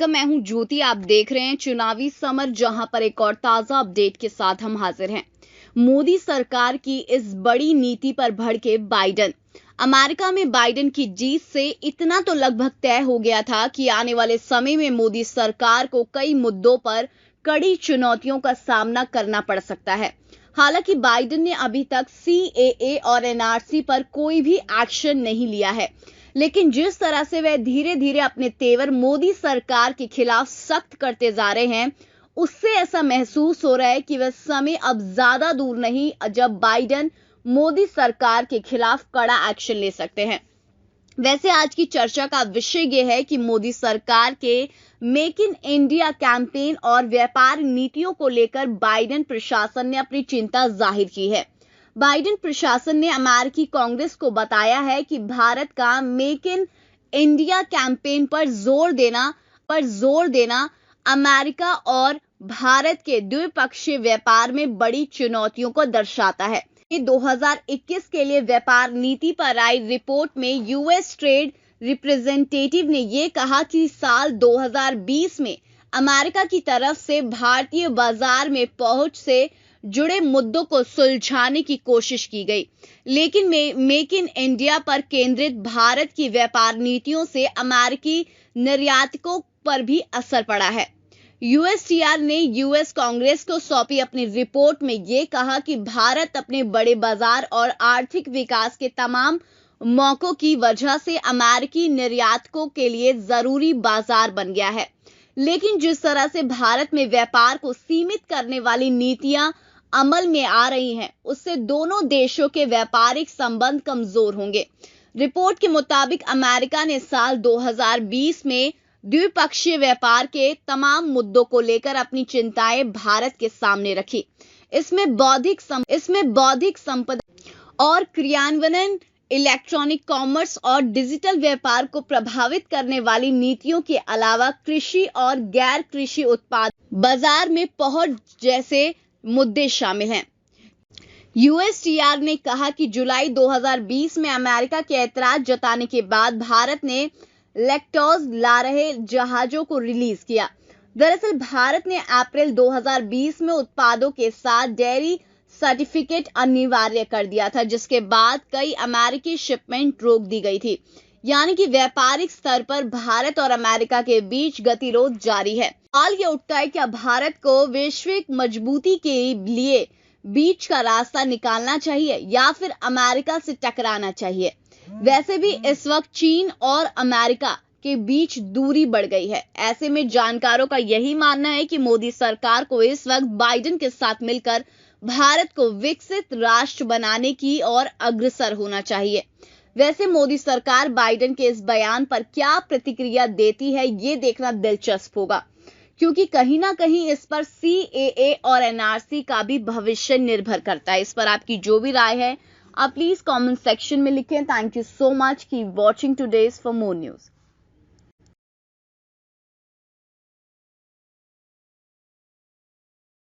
Welcome, मैं हूं ज्योति। आप देख रहे हैं चुनावी समर, जहां पर एक और ताजा अपडेट के साथ हम हाजिर हैं। मोदी सरकार की इस बड़ी नीति पर भड़के बाइडन। अमेरिका में बाइडन की जीत से इतना तो लगभग तय हो गया था कि आने वाले समय में मोदी सरकार को कई मुद्दों पर कड़ी चुनौतियों का सामना करना पड़ सकता है। हालांकि बाइडन ने अभी तक CAA और NRC पर कोई भी एक्शन नहीं लिया है, लेकिन जिस तरह से वह धीरे धीरे अपने तेवर मोदी सरकार के खिलाफ सख्त करते जा रहे हैं, उससे ऐसा महसूस हो रहा है कि वह समय अब ज्यादा दूर नहीं जब बाइडन मोदी सरकार के खिलाफ कड़ा एक्शन ले सकते हैं। वैसे आज की चर्चा का विषय यह है कि मोदी सरकार के मेक इन इंडिया कैंपेन और व्यापार नीतियों को लेकर बाइडन प्रशासन ने अपनी चिंता जाहिर की है। बाइडन प्रशासन ने अमेरिकी कांग्रेस को बताया है कि भारत का मेक इन इंडिया कैंपेन पर जोर देना अमेरिका और भारत के द्विपक्षीय व्यापार में बड़ी चुनौतियों को दर्शाता है। 2021 के लिए व्यापार नीति पर आई रिपोर्ट में US ट्रेड रिप्रेजेंटेटिव ने यह कहा कि साल 2020 में अमेरिका की तरफ से भारतीय बाजार में पहुंच से जुड़े मुद्दों को सुलझाने की कोशिश की गई, लेकिन मेक इन इंडिया पर केंद्रित भारत की व्यापार नीतियों से अमेरिकी निर्यातकों पर भी असर पड़ा है। USTR ने US कांग्रेस को सौंपी अपनी रिपोर्ट में यह कहा कि भारत अपने बड़े बाजार और आर्थिक विकास के तमाम मौकों की वजह से अमेरिकी निर्यातकों के लिए जरूरी बाजार बन गया है, लेकिन जिस तरह से भारत में व्यापार को सीमित करने वाली नीतियां अमल में आ रही हैं, उससे दोनों देशों के व्यापारिक संबंध कमजोर होंगे। रिपोर्ट के मुताबिक अमेरिका ने साल 2020 में द्विपक्षीय व्यापार के तमाम मुद्दों को लेकर अपनी चिंताएं भारत के सामने रखी। इसमें बौद्धिक संपदा और क्रियान्वयन, इलेक्ट्रॉनिक कॉमर्स और डिजिटल व्यापार को प्रभावित करने वाली नीतियों के अलावा कृषि और गैर कृषि उत्पाद बाजार में पहुंच जैसे मुद्दे शामिल हैं। USTR ने कहा कि जुलाई 2020 में अमेरिका के ऐतराज जताने के बाद भारत ने लैक्टोज ला रहे जहाजों को रिलीज किया। दरअसल भारत ने अप्रैल 2020 में उत्पादों के साथ डेयरी सर्टिफिकेट अनिवार्य कर दिया था, जिसके बाद कई अमेरिकी शिपमेंट रोक दी गई थी। यानी कि व्यापारिक स्तर पर भारत और अमेरिका के बीच गतिरोध जारी है। सवाल यह उठता है, क्या भारत को वैश्विक मजबूती के लिए बीच का रास्ता निकालना चाहिए या फिर अमेरिका से टकराना चाहिए? वैसे भी इस वक्त चीन और अमेरिका के बीच दूरी बढ़ गई है। ऐसे में जानकारों का यही मानना है कि मोदी सरकार को इस वक्त बाइडन के साथ मिलकर भारत को विकसित राष्ट्र बनाने की ओर अग्रसर होना चाहिए। वैसे मोदी सरकार बाइडन के इस बयान पर क्या प्रतिक्रिया देती है, ये देखना दिलचस्प होगा, क्योंकि कहीं ना कहीं इस पर CAA और NRC का भी भविष्य निर्भर करता है। इस पर आपकी जो भी राय है, आप प्लीज कमेंट सेक्शन में लिखें। Thank you so much. Keep watching today's for more news.